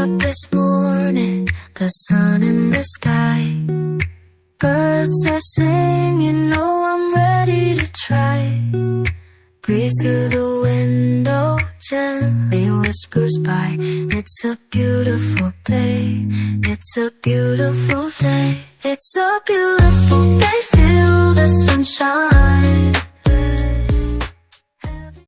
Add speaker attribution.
Speaker 1: up this morning, the sun in the sky. Birds are singing, oh, I'm ready to try. Breeze through the window gently whispers by. It's a beautiful day, it's a beautiful day. It's a beautiful day, feel the sunshine.